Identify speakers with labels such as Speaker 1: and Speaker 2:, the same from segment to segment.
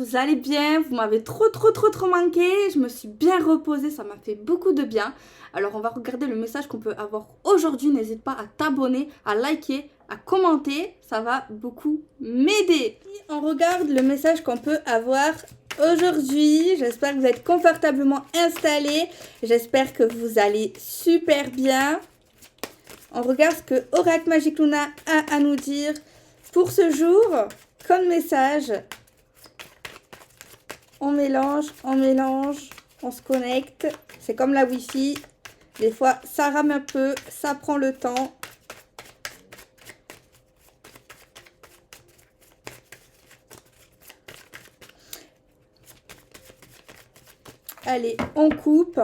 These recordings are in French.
Speaker 1: vous allez bien. Vous m'avez trop manqué. Je me suis bien reposée, ça m'a fait beaucoup de bien. Alors on va regarder le message qu'on peut avoir aujourd'hui. N'hésite pas à t'abonner, à liker, à commenter. Ça va beaucoup m'aider. On regarde le message qu'on peut avoir aujourd'hui. J'espère que vous êtes confortablement installés. J'espère que vous allez super bien. On regarde ce que Oracle Magic Luna a à nous dire pour ce jour. Comme message, on mélange, on se connecte. C'est comme la Wi-Fi. Des fois, ça rame un peu, ça prend le temps. Allez, on coupe.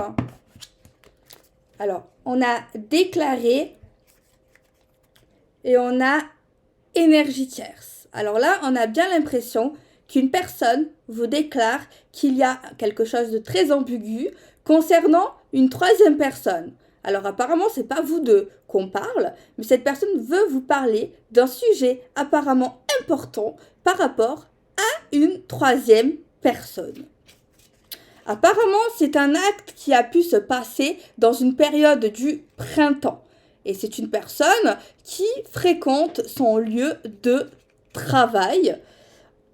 Speaker 1: Alors, on a déclaré et on a énergie tierce. Alors là, on a bien l'impression qu'une personne vous déclare qu'il y a quelque chose de très ambigu concernant une troisième personne. Alors apparemment, c'est pas vous deux qu'on parle, mais cette personne veut vous parler d'un sujet apparemment important par rapport à une troisième personne. Apparemment, c'est un acte qui a pu se passer dans une période du printemps. Et c'est une personne qui fréquente son lieu de travail.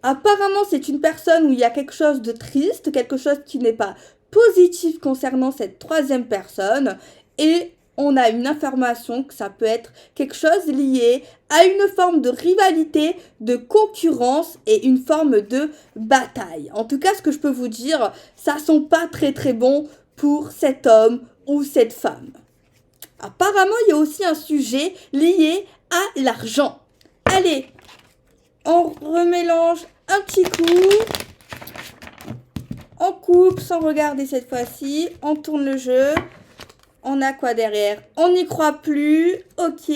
Speaker 1: Apparemment, c'est une personne où il y a quelque chose de triste, quelque chose qui n'est pas positif concernant cette troisième personne. Et on a une information que ça peut être quelque chose lié à une forme de rivalité, de concurrence et une forme de bataille. En tout cas, ce que je peux vous dire, ça sent pas très bon pour cet homme ou cette femme. Apparemment, il y a aussi un sujet lié à l'argent. Allez, on remélange un petit coup. On coupe sans regarder cette fois-ci. On tourne le jeu. On a quoi derrière? On n'y croit plus. Ok.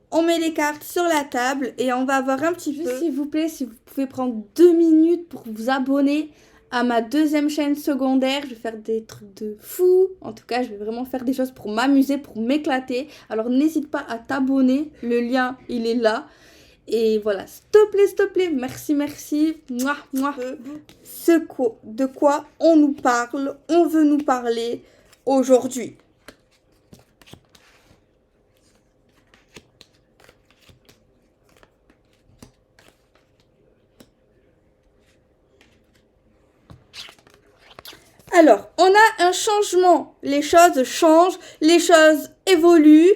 Speaker 1: On met les cartes sur la table et on va voir un petit peu. S'il vous plaît, si vous pouvez prendre 2 minutes pour vous abonner à ma deuxième chaîne secondaire. Je vais faire des trucs de fou. En tout cas, je vais vraiment faire des choses pour m'amuser, pour m'éclater. Alors, n'hésite pas à t'abonner. Le lien, il est là. Et voilà, s'il te plaît, merci. Mouah. De quoi on nous parle, on veut nous parler aujourd'hui. Alors, on a un changement. Les choses changent, les choses évoluent.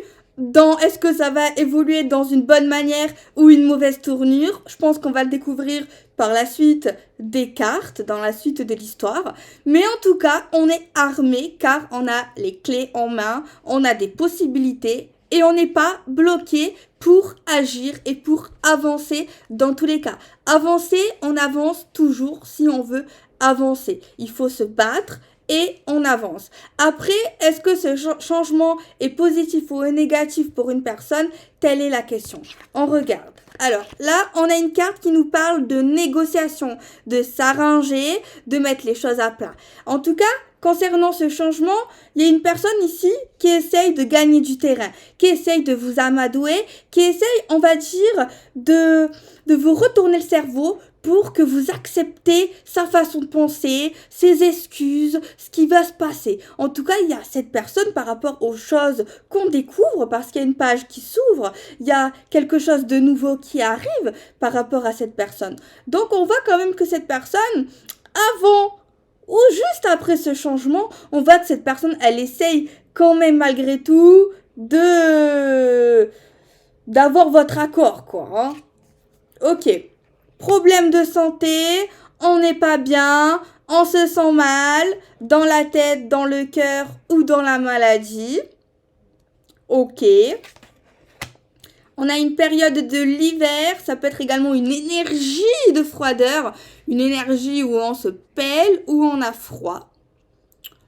Speaker 1: Est-ce que ça va évoluer dans une bonne manière ou une mauvaise tournure? Je pense qu'on va le découvrir par la suite des cartes, dans la suite de l'histoire. Mais en tout cas, on est armé car on a les clés en main, on a des possibilités et on n'est pas bloqué pour agir et pour avancer dans tous les cas. Avancer, on avance toujours si on veut avancer. Il faut se battre et on avance. Après, est-ce que ce changement est positif ou négatif pour une personne? Telle est la question. On regarde. Alors là, on a une carte qui nous parle de négociation, de s'arranger, de mettre les choses à plat. En tout cas, concernant ce changement, il y a une personne ici qui essaye de gagner du terrain, qui essaye de vous amadouer, qui essaye, on va dire, de vous retourner le cerveau pour que vous acceptez sa façon de penser, ses excuses, ce qui va se passer. En tout cas, il y a cette personne par rapport aux choses qu'on découvre, parce qu'il y a une page qui s'ouvre, il y a quelque chose de nouveau qui arrive par rapport à cette personne. Donc, on voit quand même que cette personne, avant ou juste après ce changement, on voit que cette personne, elle essaye quand même malgré tout d'avoir votre accord, quoi. Hein. Ok. Problème de santé, on n'est pas bien, on se sent mal, dans la tête, dans le cœur ou dans la maladie. Ok. On a une période de l'hiver, ça peut être également une énergie de froideur, une énergie où on se pèle, où on a froid.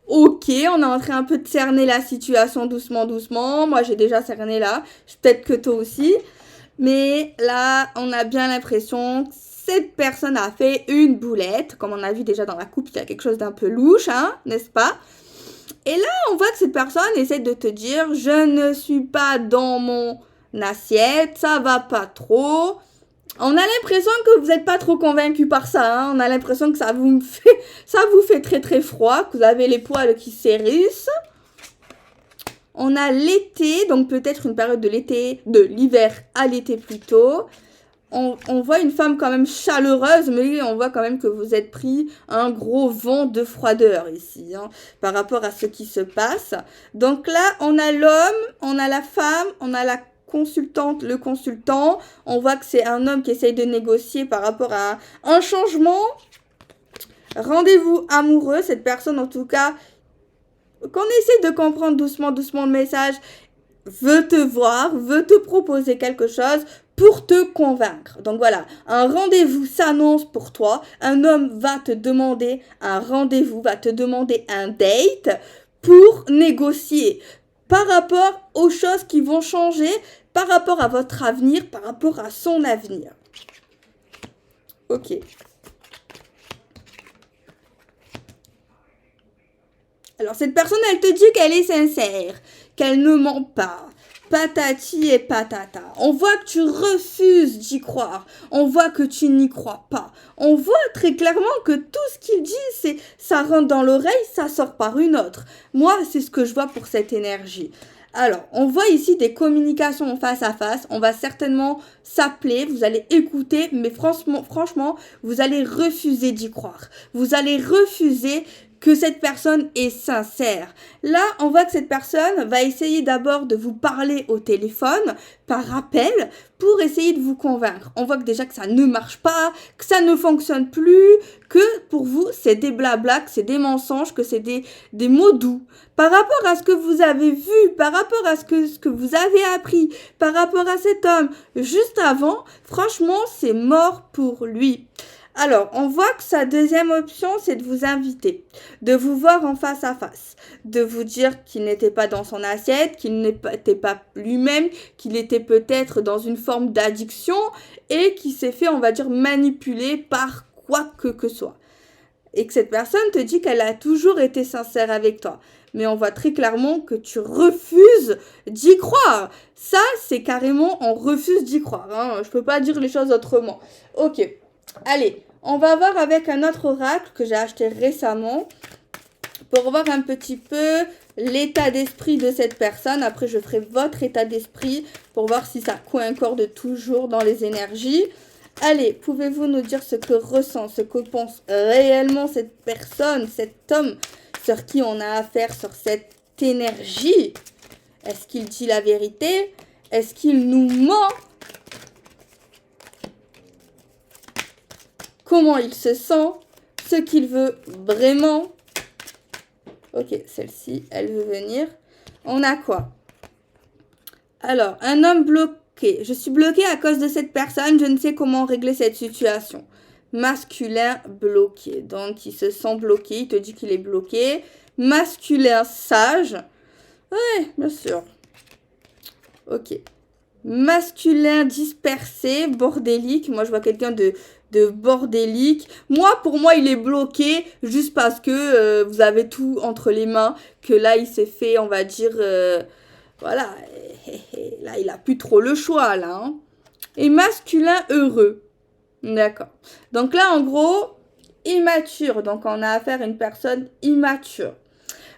Speaker 1: Ok, on est en train un peu de cerner la situation doucement. Moi, j'ai déjà cerné là, peut-être que toi aussi. Mais là, on a bien l'impression que cette personne a fait une boulette. Comme on a vu déjà dans la coupe, il y a quelque chose d'un peu louche, hein, n'est-ce pas? Et là, on voit que cette personne essaie de te dire « Je ne suis pas dans mon assiette, ça va pas trop. On a l'impression que vous n'êtes pas trop convaincu par ça. Hein. On a l'impression que ça vous fait très très froid, que vous avez les poils qui s'hérissent. On a l'été, donc peut-être une période de l'hiver à l'été plutôt. On voit une femme quand même chaleureuse, mais on voit quand même que vous êtes pris un gros vent de froideur ici, hein, par rapport à ce qui se passe. Donc là, on a l'homme, on a la femme, on a la consultante, le consultant. On voit que c'est un homme qui essaye de négocier par rapport à un changement. Rendez-vous amoureux, cette personne en tout cas, qu'on essaie de comprendre doucement le message, veut te voir, veut te proposer quelque chose pour te convaincre. Donc voilà, un rendez-vous s'annonce pour toi. Un homme va te demander un rendez-vous, va te demander un date pour négocier par rapport aux choses qui vont changer, par rapport à votre avenir, par rapport à son avenir. Ok. Alors, cette personne, elle te dit qu'elle est sincère, qu'elle ne ment pas. Patati et patata. On voit que tu refuses d'y croire. On voit que tu n'y crois pas. On voit très clairement que tout ce qu'il dit, c'est ça rentre dans l'oreille, ça sort par une autre. Moi, c'est ce que je vois pour cette énergie. Alors, on voit ici des communications face à face. On va certainement s'appeler, vous allez écouter, mais franchement, vous allez refuser d'y croire. Vous allez refuser que cette personne est sincère. Là, on voit que cette personne va essayer d'abord de vous parler au téléphone, par appel, pour essayer de vous convaincre. On voit que déjà que ça ne marche pas, que ça ne fonctionne plus, que pour vous, c'est des blabla, que c'est des mensonges, que c'est des mots doux. Par rapport à ce que vous avez vu, par rapport à ce que vous avez appris, par rapport à cet homme, juste avant, franchement, c'est mort pour lui. Alors, on voit que sa deuxième option, c'est de vous inviter, de vous voir en face à face, de vous dire qu'il n'était pas dans son assiette, qu'il n'était pas lui-même, qu'il était peut-être dans une forme d'addiction et qu'il s'est fait, on va dire, manipuler par quoi que soit. Et que cette personne te dit qu'elle a toujours été sincère avec toi. Mais on voit très clairement que tu refuses d'y croire. Ça, c'est carrément, on refuse d'y croire. Hein. Je peux pas dire les choses autrement. Ok. Allez, on va voir avec un autre oracle que j'ai acheté récemment pour voir un petit peu l'état d'esprit de cette personne. Après, je ferai votre état d'esprit pour voir si ça concorde toujours dans les énergies. Allez, pouvez-vous nous dire ce que ressent, ce que pense réellement cette personne, cet homme sur qui on a affaire, sur cette énergie? Est-ce qu'il dit la vérité? Est-ce qu'il nous ment? Comment il se sent, ce qu'il veut vraiment. Ok, celle-ci, elle veut venir. On a quoi? Alors, un homme bloqué. Je suis bloqué à cause de cette personne. Je ne sais comment régler cette situation. Masculin bloqué. Donc, il se sent bloqué. Il te dit qu'il est bloqué. Masculin sage. Ouais, bien sûr. Ok. Masculin dispersé, bordélique. Moi, je vois quelqu'un de bordélique. Pour moi, il est bloqué juste parce que vous avez tout entre les mains. Que là, il s'est fait, on va dire, voilà. Là, il a plus trop le choix, là. Hein. Et masculin heureux. D'accord. Donc là, en gros, immature. Donc, on a affaire à une personne immature.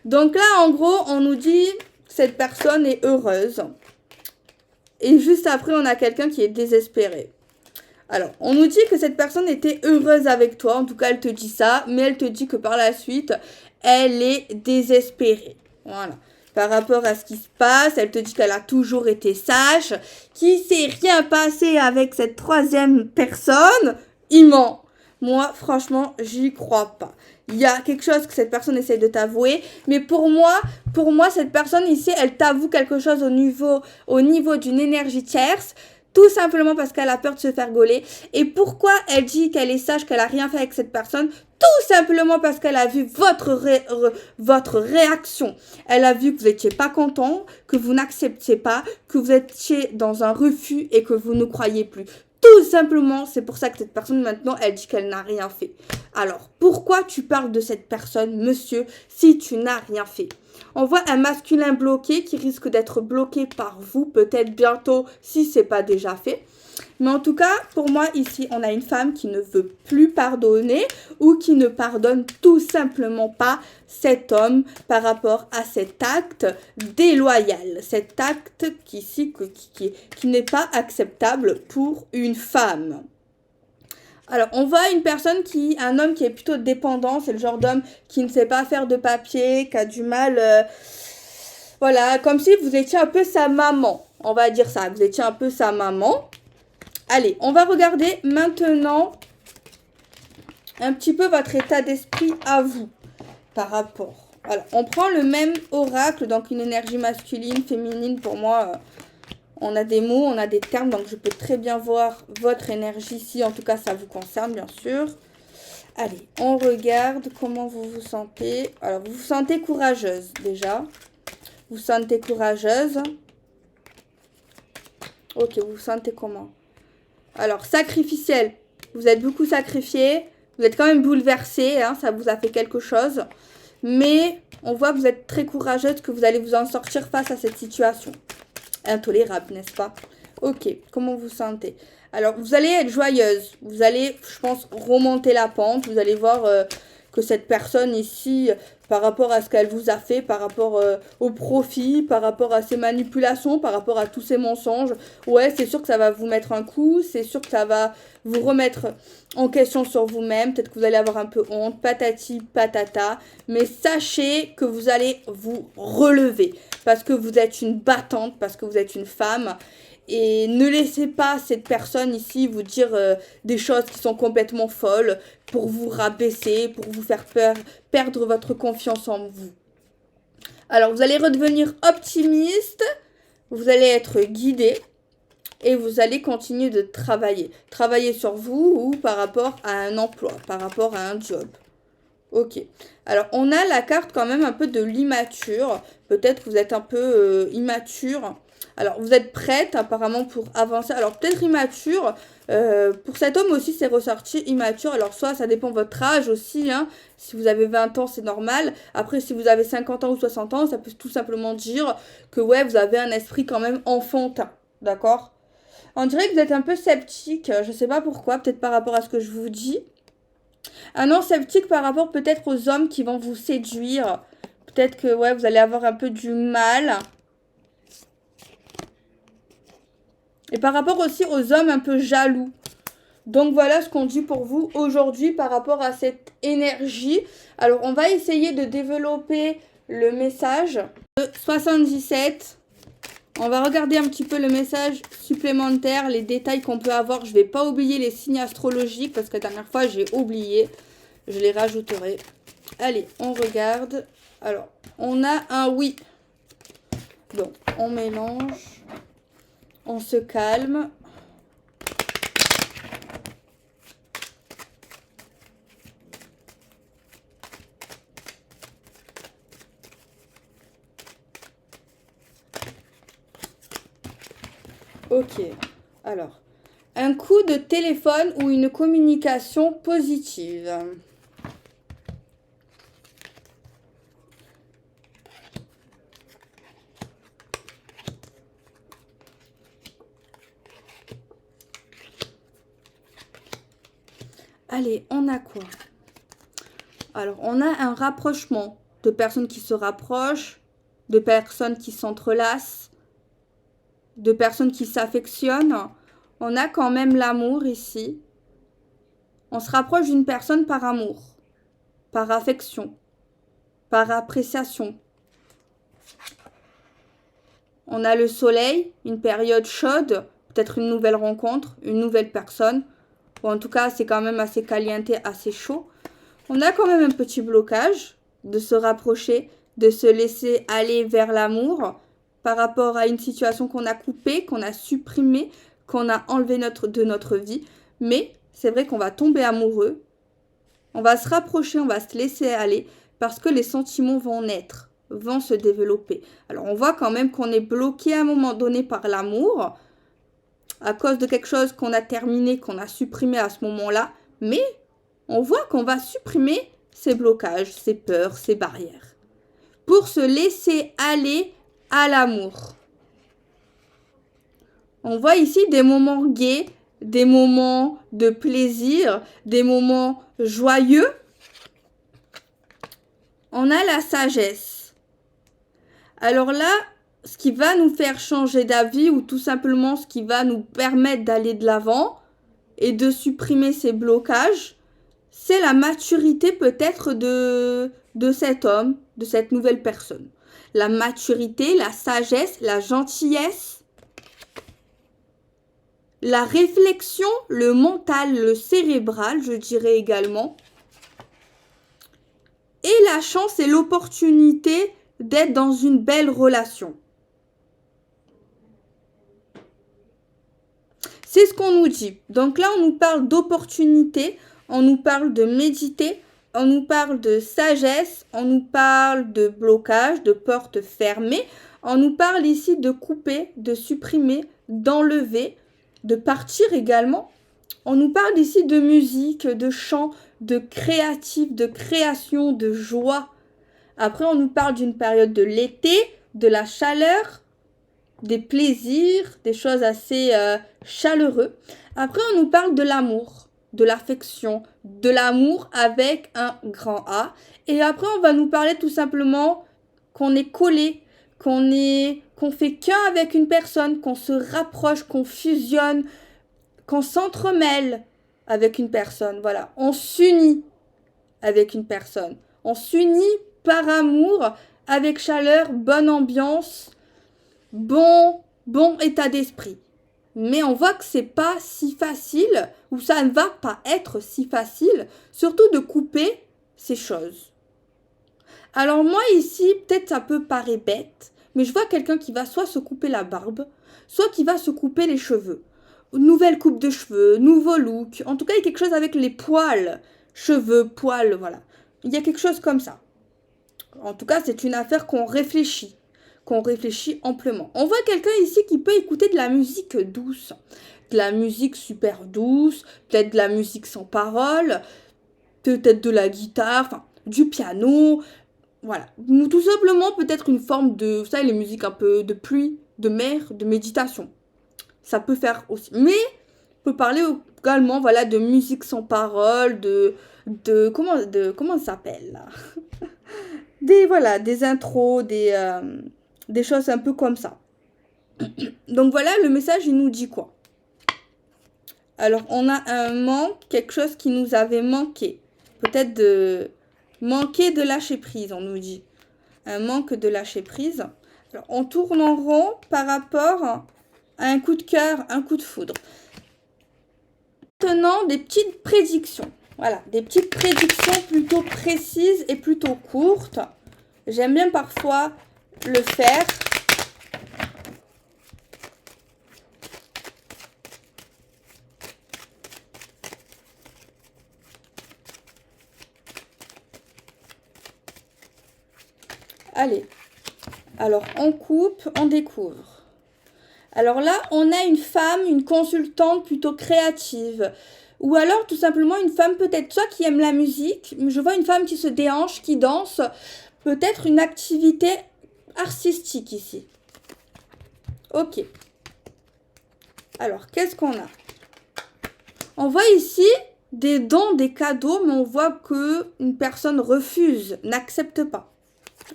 Speaker 1: Donc là, en gros, on nous dit cette personne est heureuse. Et juste après, on a quelqu'un qui est désespéré. Alors, on nous dit que cette personne était heureuse avec toi. En tout cas, elle te dit ça. Mais elle te dit que par la suite, elle est désespérée. Voilà. Par rapport à ce qui se passe, elle te dit qu'elle a toujours été sage. Qu'il ne s'est rien passé avec cette troisième personne. Il ment. Moi, franchement, j'y crois pas. Il y a quelque chose que cette personne essaie de t'avouer. Mais pour moi, cette personne ici, elle t'avoue quelque chose au niveau d'une énergie tierce. Tout simplement parce qu'elle a peur de se faire gauler. Et pourquoi elle dit qu'elle est sage, qu'elle a rien fait avec cette personne? Tout simplement parce qu'elle a vu votre réaction. Elle a vu que vous n'étiez pas content, que vous n'acceptiez pas, que vous étiez dans un refus et que vous ne croyez plus. Tout simplement, c'est pour ça que cette personne maintenant, elle dit qu'elle n'a rien fait. Alors, pourquoi tu parles de cette personne, monsieur, si tu n'as rien fait? On voit un masculin bloqué qui risque d'être bloqué par vous, peut-être bientôt, si ce n'est pas déjà fait. Mais en tout cas, pour moi, ici, on a une femme qui ne veut plus pardonner ou qui ne pardonne tout simplement pas cet homme par rapport à cet acte déloyal. Cet acte qui n'est pas acceptable pour une femme. Alors, on voit un homme qui est plutôt dépendant. C'est le genre d'homme qui ne sait pas faire de papier, qui a du mal... voilà, comme si vous étiez un peu sa maman. On va dire ça, vous étiez un peu sa maman. Allez, on va regarder maintenant un petit peu votre état d'esprit à vous par rapport. Alors, on prend le même oracle, donc une énergie masculine, féminine. Pour moi, on a des mots, on a des termes, donc je peux très bien voir votre énergie si en tout cas ça vous concerne, bien sûr. Allez, on regarde comment vous vous sentez. Alors, vous vous sentez courageuse déjà. Vous vous sentez courageuse. Ok, vous vous sentez comment? Alors, sacrificiel, vous êtes beaucoup sacrifié, vous êtes quand même bouleversé, hein, ça vous a fait quelque chose. Mais on voit que vous êtes très courageuse, que vous allez vous en sortir face à cette situation. Intolérable, n'est-ce pas? Ok, comment vous sentez? Alors, vous allez être joyeuse, vous allez, je pense, remonter la pente, vous allez voir que cette personne ici, par rapport à ce qu'elle vous a fait, par rapport au profit, par rapport à ses manipulations, par rapport à tous ces mensonges, ouais, c'est sûr que ça va vous mettre un coup, c'est sûr que ça va vous remettre en question sur vous-même, peut-être que vous allez avoir un peu honte, patati, patata, mais sachez que vous allez vous relever, parce que vous êtes une battante, parce que vous êtes une femme. Et ne laissez pas cette personne ici vous dire des choses qui sont complètement folles pour vous rabaisser, pour vous faire perdre votre confiance en vous. Alors, vous allez redevenir optimiste, vous allez être guidé et vous allez continuer de travailler. Travailler sur vous ou par rapport à un emploi, par rapport à un job. Ok. Alors, on a la carte quand même un peu de l'immature. Peut-être que vous êtes un peu immature. Alors, vous êtes prête apparemment pour avancer. Alors, peut-être immature. Pour cet homme aussi, c'est ressorti immature. Alors, soit ça dépend de votre âge aussi. Hein. Si vous avez 20 ans, c'est normal. Après, si vous avez 50 ans ou 60 ans, ça peut tout simplement dire que, ouais, vous avez un esprit quand même enfantin. D'accord? On dirait que vous êtes un peu sceptique. Je ne sais pas pourquoi. Peut-être par rapport à ce que je vous dis. Un non sceptique par rapport peut-être aux hommes qui vont vous séduire. Peut-être que, ouais, vous allez avoir un peu du mal. Et par rapport aussi aux hommes un peu jaloux. Donc voilà ce qu'on dit pour vous aujourd'hui par rapport à cette énergie. Alors on va essayer de développer le message de 77. On va regarder un petit peu le message supplémentaire, les détails qu'on peut avoir. Je ne vais pas oublier les signes astrologiques parce que la dernière fois j'ai oublié. Je les rajouterai. Allez, on regarde. Alors, on a un oui. Donc, on mélange. On se calme. Ok. Alors, un coup de téléphone ou une communication positive. Allez, on a quoi? Alors, on a un rapprochement de personnes qui se rapprochent, de personnes qui s'entrelacent, de personnes qui s'affectionnent. On a quand même l'amour ici. On se rapproche d'une personne par amour, par affection, par appréciation. On a le soleil, une période chaude, peut-être une nouvelle rencontre, une nouvelle personne. Ou en tout cas, c'est quand même assez caliente, assez chaud. On a quand même un petit blocage de se rapprocher, de se laisser aller vers l'amour par rapport à une situation qu'on a coupée, qu'on a supprimée, qu'on a enlevée de notre vie. Mais c'est vrai qu'on va tomber amoureux, on va se rapprocher, on va se laisser aller parce que les sentiments vont naître, vont se développer. Alors on voit quand même qu'on est bloqué à un moment donné par l'amour à cause de quelque chose qu'on a terminé, qu'on a supprimé à ce moment-là, mais On voit qu'on va supprimer ces blocages, ces peurs, ces barrières, pour se laisser aller à l'amour. On voit ici des moments gais, des moments de plaisir, des moments joyeux. On a la sagesse. Alors là, ce qui va nous faire changer d'avis ou tout simplement ce qui va nous permettre d'aller de l'avant et de supprimer ces blocages, c'est la maturité peut-être de cet homme, de cette nouvelle personne. La maturité, la sagesse, la gentillesse, la réflexion, le mental, le cérébral, je dirais également. Et la chance et l'opportunité d'être dans une belle relation. C'est ce qu'on nous dit. Donc là, on nous parle d'opportunité, on nous parle de méditer, on nous parle de sagesse, on nous parle de blocage, de porte fermée. On nous parle ici de couper, de supprimer, d'enlever, de partir également. On nous parle ici de musique, de chant, de créatif, de création, de joie. Après, on nous parle d'une période de l'été, de la chaleur, des plaisirs, des choses assez chaleureux. Après, on nous parle de l'amour, de l'affection, de l'amour avec un grand A. Et après, on va nous parler tout simplement qu'on est collé, qu'on fait qu'un avec une personne, qu'on se rapproche, qu'on fusionne, qu'on s'entremêle avec une personne. Voilà, on s'unit avec une personne. On s'unit par amour, avec chaleur, bonne ambiance, bon état d'esprit. Mais on voit que c'est pas si facile, ou ça ne va pas être si facile, surtout de couper ces choses. Alors moi ici, peut-être ça peut paraître bête, mais je vois quelqu'un qui va soit se couper la barbe, soit qui va se couper les cheveux. Nouvelle coupe de cheveux, nouveau look. En tout cas, il y a quelque chose avec les poils. Cheveux, poils, voilà. Il y a quelque chose comme ça. En tout cas, c'est une affaire qu'on réfléchit amplement. On voit quelqu'un ici qui peut écouter de la musique douce. De la musique super douce, peut-être de la musique sans parole, peut-être de la guitare, enfin, du piano. Voilà. Ou tout simplement, peut-être une forme de, vous savez, les musiques un peu de pluie, de mer, de méditation. Ça peut faire aussi. Mais on peut parler également, voilà, de musique sans parole, comment ça s'appelle là? Des intros, des choses un peu comme ça. Donc voilà, le message, il nous dit quoi? Alors, on a un manque, quelque chose qui nous avait manqué. Peut-être de manquer de lâcher prise, on nous dit. Un manque de lâcher prise. Alors, on tourne en rond par rapport à un coup de cœur, un coup de foudre. Maintenant, des petites prédictions. Voilà, des petites prédictions plutôt précises et plutôt courtes. J'aime bien parfois le faire. Allez, alors on coupe, on découvre. Alors là, on a une femme, une consultante plutôt créative. Ou alors tout simplement une femme peut-être soit qui aime la musique. Je vois une femme qui se déhanche, qui danse. Peut-être une activité artistique ici. Ok. Alors, qu'est-ce qu'on a? On voit ici des dons, des cadeaux, mais on voit que une personne refuse, n'accepte pas.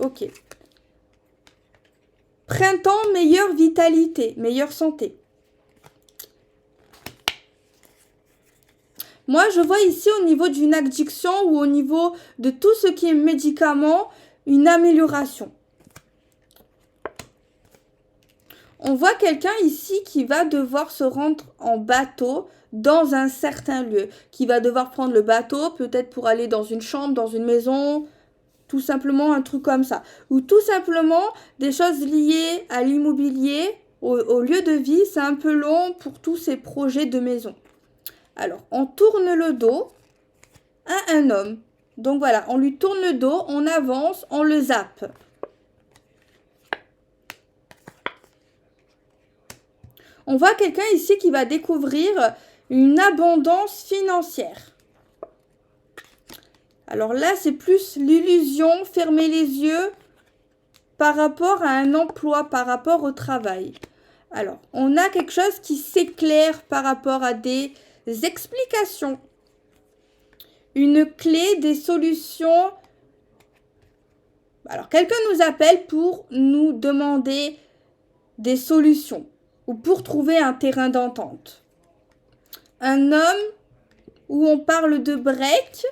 Speaker 1: Ok. Printemps, meilleure vitalité, meilleure santé. Moi, je vois ici au niveau d'une addiction ou au niveau de tout ce qui est médicament, une amélioration. On voit quelqu'un ici qui va devoir se rendre en bateau dans un certain lieu. Qui va devoir prendre le bateau peut-être pour aller dans une chambre, dans une maison, tout simplement un truc comme ça. Ou tout simplement des choses liées à l'immobilier, au lieu de vie. C'est un peu long pour tous ces projets de maison. Alors, on tourne le dos à un homme. Donc voilà, on lui tourne le dos, on avance, on le zappe. On voit quelqu'un ici qui va découvrir une abondance financière. Alors là, c'est plus l'illusion, fermer les yeux par rapport à un emploi, par rapport au travail. Alors, on a quelque chose qui s'éclaire par rapport à des explications. Une clé, des solutions. Alors, quelqu'un nous appelle pour nous demander des solutions ou pour trouver un terrain d'entente. Un homme où on parle de break,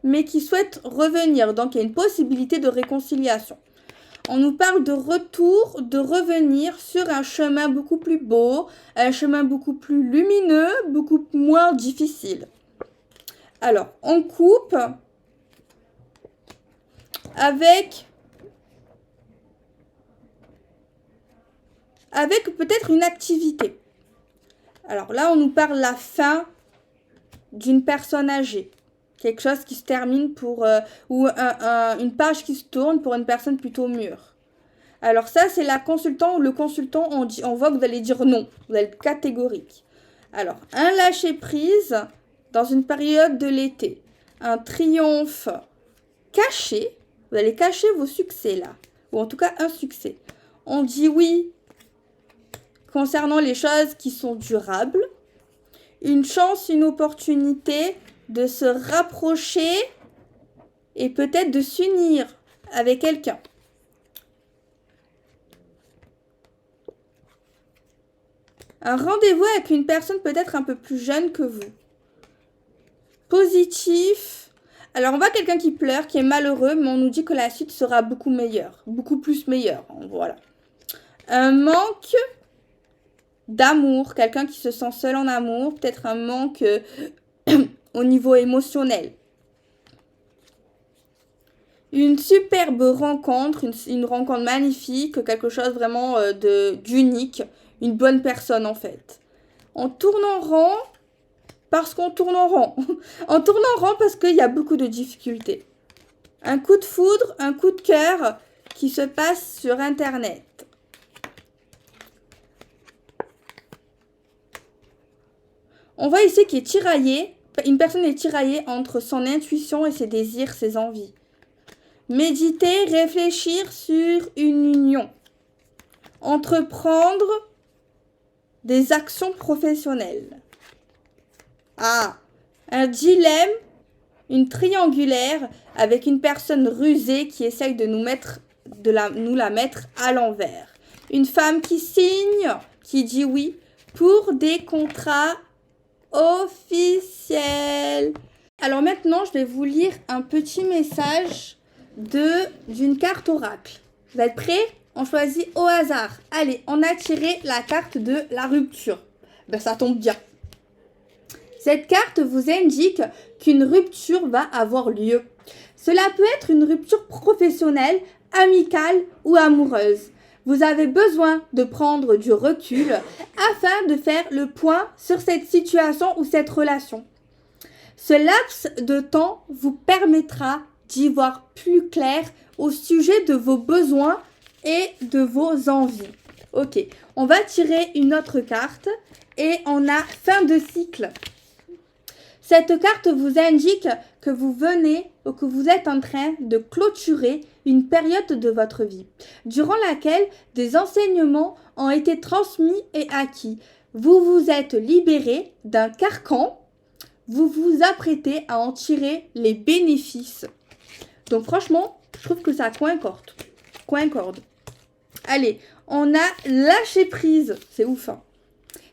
Speaker 1: mais qui souhaite revenir. Donc, il y a une possibilité de réconciliation. On nous parle de retour, de revenir sur un chemin beaucoup plus beau, un chemin beaucoup plus lumineux, beaucoup moins difficile. Alors, on coupe avec peut-être une activité. Alors là, on nous parle la fin d'une personne âgée. Quelque chose qui se termine ou une page qui se tourne pour une personne plutôt mûre. Alors ça, c'est la consultant ou le consultant, on voit que vous allez dire non. Vous allez être catégorique. Alors, un lâcher-prise dans une période de l'été. Un triomphe caché. Vous allez cacher vos succès là. Ou en tout cas, un succès. On dit oui concernant les choses qui sont durables. Une chance, une opportunité de se rapprocher et peut-être de s'unir avec quelqu'un. Un rendez-vous avec une personne peut-être un peu plus jeune que vous. Positif. Alors, on voit quelqu'un qui pleure, qui est malheureux, mais on nous dit que la suite sera beaucoup meilleure. Beaucoup plus meilleure. Voilà. Un manque d'amour. Quelqu'un qui se sent seul en amour. Peut-être un manque au niveau émotionnel. Une superbe rencontre. Une rencontre magnifique. Quelque chose vraiment d'unique. Une bonne personne en fait. On tourne en rond parce qu'on tourne en rond. On tourne en rond parce qu'il y a beaucoup de difficultés. Un coup de foudre, un coup de cœur qui se passe sur Internet. On voit ici qu'il est tiraillé. Une personne est tiraillée entre son intuition et ses désirs, ses envies. Méditer, réfléchir sur une union. Entreprendre des actions professionnelles. Ah, un dilemme, une triangulaire avec une personne rusée qui essaye de nous la mettre à l'envers. Une femme qui signe, qui dit oui pour des contrats officiels. Alors maintenant, je vais vous lire un petit message d'une carte oracle. Vous êtes prêts ? On choisit au hasard. Allez, on a tiré la carte de la rupture. Ben, ça tombe bien. Cette carte vous indique qu'une rupture va avoir lieu. Cela peut être une rupture professionnelle, amicale ou amoureuse. Vous avez besoin de prendre du recul afin de faire le point sur cette situation ou cette relation. Ce laps de temps vous permettra d'y voir plus clair au sujet de vos besoins et de vos envies. Ok, on va tirer une autre carte et on a fin de cycle. Cette carte vous indique que vous venez ou que vous êtes en train de clôturer une période de votre vie, durant laquelle des enseignements ont été transmis et acquis. Vous vous êtes libéré d'un carcan, vous vous apprêtez à en tirer les bénéfices. Donc franchement, je trouve que ça concorde. Allez, on a lâché prise. C'est ouf, hein.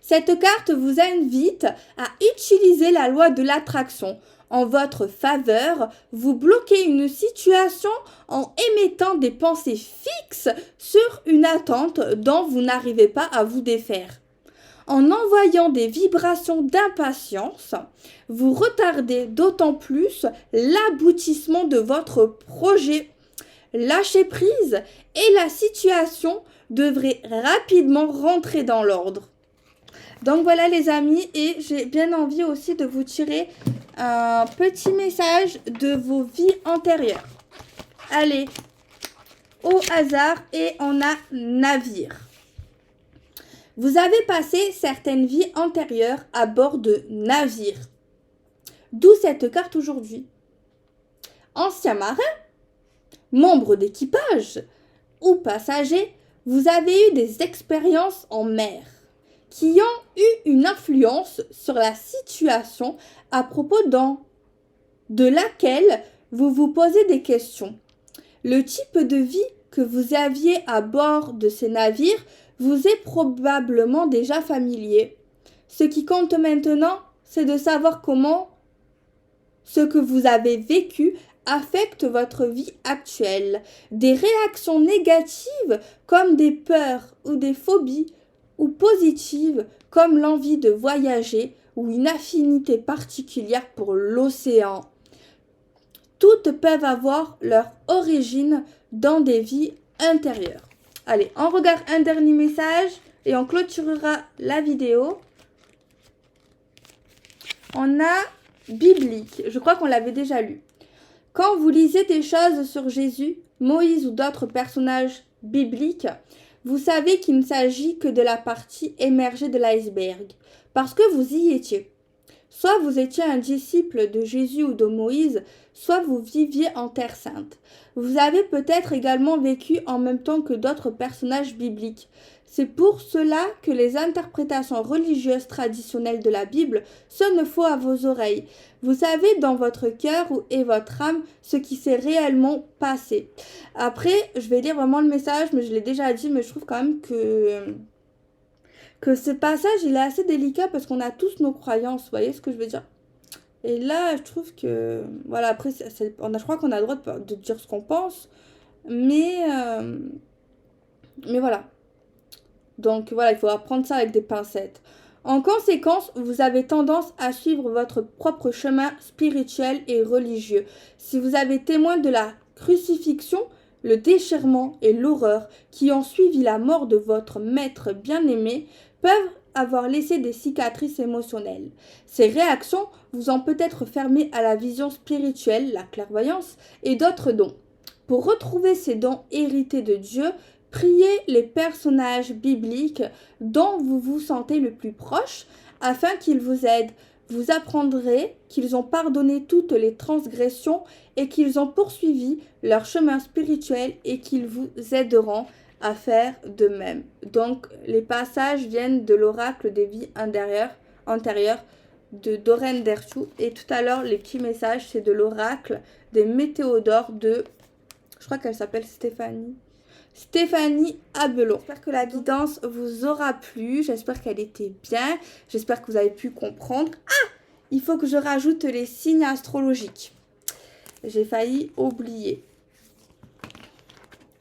Speaker 1: Cette carte vous invite à utiliser la loi de l'attraction en votre faveur. Vous bloquez une situation en émettant des pensées fixes sur une attente dont vous n'arrivez pas à vous défaire. En envoyant des vibrations d'impatience, vous retardez d'autant plus l'aboutissement de votre projet. Lâchez prise et la situation devrait rapidement rentrer dans l'ordre. Donc voilà les amis, et j'ai bien envie aussi de vous tirer un petit message de vos vies antérieures. Allez, au hasard, et on a navire. Vous avez passé certaines vies antérieures à bord de navires. D'où cette carte aujourd'hui. Ancien marin, membre d'équipage ou passager, vous avez eu des expériences en mer qui ont eu une influence sur la situation à propos de laquelle vous vous posez des questions. Le type de vie que vous aviez à bord de ces navires vous est probablement déjà familier. Ce qui compte maintenant, c'est de savoir comment ce que vous avez vécu affecte votre vie actuelle. Des réactions négatives comme des peurs ou des phobies, ou positives comme l'envie de voyager ou une affinité particulière pour l'océan. Toutes peuvent avoir leur origine dans des vies intérieures. Allez, on regarde un dernier message et on clôturera la vidéo. On a biblique, je crois qu'on l'avait déjà lu. Quand vous lisez des choses sur Jésus, Moïse ou d'autres personnages bibliques, vous savez qu'il ne s'agit que de la partie émergée de l'iceberg, parce que vous y étiez. Soit vous étiez un disciple de Jésus ou de Moïse, soit vous viviez en Terre Sainte. Vous avez peut-être également vécu en même temps que d'autres personnages bibliques. C'est pour cela que les interprétations religieuses traditionnelles de la Bible sonnent faux à vos oreilles. Vous savez dans votre cœur et votre âme ce qui s'est réellement passé. Après, je vais lire vraiment le message, mais je l'ai déjà dit, mais je trouve quand même que ce passage, il est assez délicat parce qu'on a tous nos croyances, vous voyez ce que je veux dire? Et là, je trouve que, voilà, après, je crois qu'on a le droit de dire ce qu'on pense, mais voilà. Donc voilà, il faut apprendre ça avec des pincettes. En conséquence, vous avez tendance à suivre votre propre chemin spirituel et religieux. Si vous avez témoin de la crucifixion, le déchirement et l'horreur qui ont suivi la mort de votre maître bien-aimé peuvent avoir laissé des cicatrices émotionnelles. Ces réactions vous ont peut-être fermé à la vision spirituelle, la clairvoyance et d'autres dons. Pour retrouver ces dons hérités de Dieu, priez les personnages bibliques dont vous vous sentez le plus proche afin qu'ils vous aident. Vous apprendrez qu'ils ont pardonné toutes les transgressions et qu'ils ont poursuivi leur chemin spirituel et qu'ils vous aideront à faire de même. Donc, les passages viennent de l'oracle des vies antérieures de Doreen Virtue. Et tout à l'heure, les petits messages, c'est de l'oracle des météodores de, je crois qu'elle s'appelle Stéphanie Abelon. J'espère que la guidance vous aura plu. J'espère qu'elle était bien. J'espère que vous avez pu comprendre. Ah! Il faut que je rajoute les signes astrologiques. J'ai failli oublier.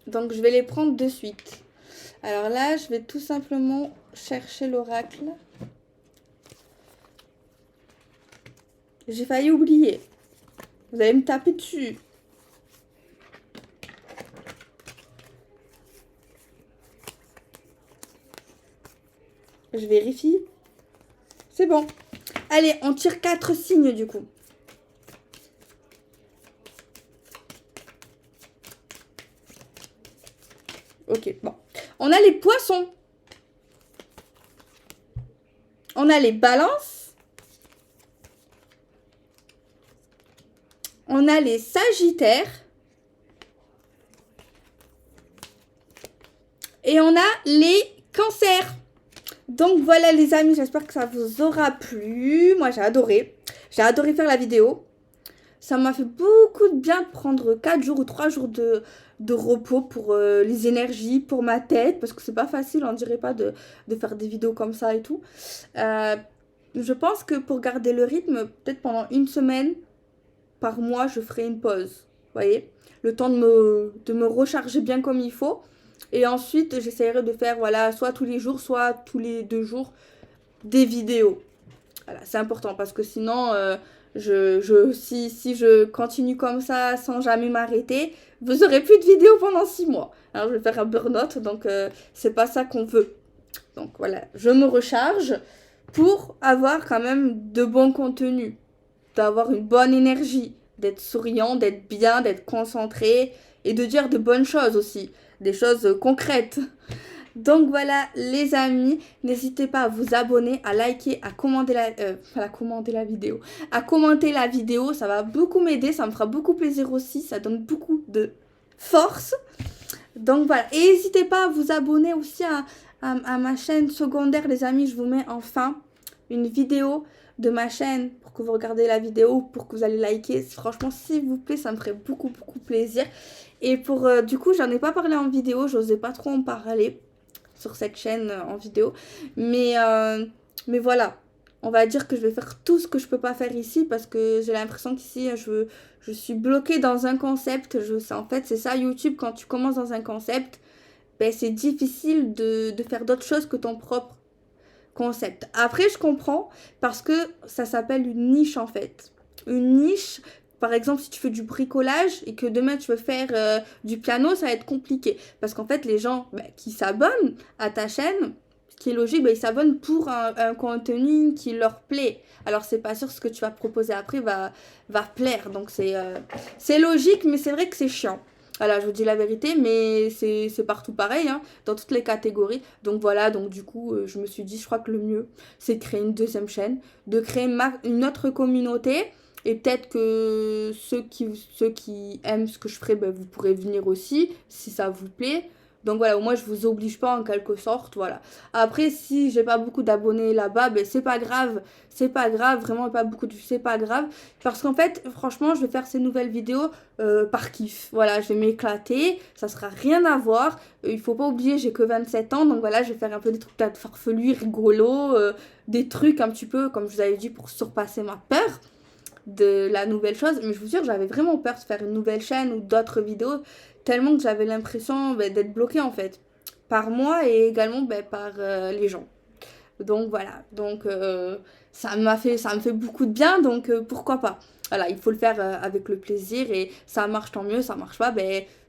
Speaker 1: Donc, je vais les prendre de suite. Alors là, je vais tout simplement chercher l'oracle. J'ai failli oublier. Vous allez me taper dessus. Je vérifie. C'est bon. Allez, on tire 4 signes du coup. Ok, bon. On a les poissons. On a les balances. On a les sagittaires. Et on a les cancers. Donc voilà les amis, j'espère que ça vous aura plu. Moi j'ai adoré. J'ai adoré faire la vidéo. Ça m'a fait beaucoup de bien de prendre 4 jours ou 3 jours de repos pour les énergies, pour ma tête. Parce que c'est pas facile, on dirait pas de faire des vidéos comme ça et tout. Je pense que pour garder le rythme, peut-être pendant une semaine par mois, je ferai une pause. Vous voyez, le temps de me recharger bien comme il faut. Et ensuite, j'essaierai de faire, voilà, soit tous les jours, soit tous les 2 jours, des vidéos. Voilà, c'est important parce que sinon, si je continue comme ça sans jamais m'arrêter, vous aurez plus de vidéos pendant 6 mois. Alors, je vais faire un burn-out, donc c'est pas ça qu'on veut. Donc voilà, je me recharge pour avoir quand même de bons contenus, d'avoir une bonne énergie, d'être souriant, d'être bien, d'être concentré et de dire de bonnes choses aussi. Des choses concrètes. Donc voilà les amis, n'hésitez pas à vous abonner, à liker, à commenter la vidéo, à commenter la vidéo, ça va beaucoup m'aider, ça me fera beaucoup plaisir aussi, ça donne beaucoup de force. Donc voilà, et n'hésitez pas à vous abonner aussi à ma chaîne secondaire les amis, je vous mets enfin une vidéo de ma chaîne pour que vous regardez la vidéo, pour que vous allez liker. Franchement, s'il vous plaît, ça me ferait beaucoup plaisir. Et pour du coup, j'en ai pas parlé en vidéo, j'osais pas trop en parler sur cette chaîne en vidéo. Mais voilà, on va dire que je vais faire tout ce que je peux pas faire ici parce que j'ai l'impression qu'ici, je suis bloquée dans un concept. En fait, c'est ça YouTube, quand tu commences dans un concept, ben, c'est difficile de faire d'autres choses que ton propre concept. Après, je comprends parce que ça s'appelle une niche en fait. Une niche, par exemple, si tu fais du bricolage et que demain tu veux faire du piano, ça va être compliqué. Parce qu'en fait, les gens qui s'abonnent à ta chaîne, ce qui est logique, ils s'abonnent pour un contenu qui leur plaît. Alors, c'est pas sûr ce que tu vas proposer après va plaire. Donc, c'est logique, mais c'est vrai que c'est chiant. Voilà, je vous dis la vérité, mais c'est partout pareil, hein, dans toutes les catégories. Donc voilà, donc du coup, je me suis dit, je crois que le mieux, c'est de créer une deuxième chaîne, de créer une autre communauté. Et peut-être que ceux qui aiment ce que je ferai, vous pourrez venir aussi, si ça vous plaît. Donc voilà, au moins je vous oblige pas en quelque sorte, voilà. Après, si j'ai pas beaucoup d'abonnés là-bas, c'est pas grave, vraiment pas beaucoup de vues, c'est pas grave. Parce qu'en fait, franchement, je vais faire ces nouvelles vidéos par kiff. Voilà, je vais m'éclater, ça sera rien à voir. Il faut pas oublier, j'ai que 27 ans, donc voilà, je vais faire un peu des trucs peut-être farfelus, rigolos, des trucs un petit peu, comme je vous avais dit, pour surpasser ma peur de la nouvelle chose. Mais je vous jure, j'avais vraiment peur de faire une nouvelle chaîne ou d'autres vidéos, tellement que j'avais l'impression d'être bloquée en fait, par moi et également par les gens. Donc voilà, donc ça me fait beaucoup de bien, donc pourquoi pas. Voilà, il faut le faire avec le plaisir et ça marche tant mieux, ça marche pas,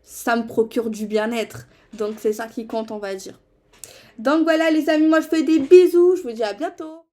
Speaker 1: ça me procure du bien-être. Donc c'est ça qui compte, on va dire. Donc voilà les amis, moi je fais des bisous, je vous dis à bientôt.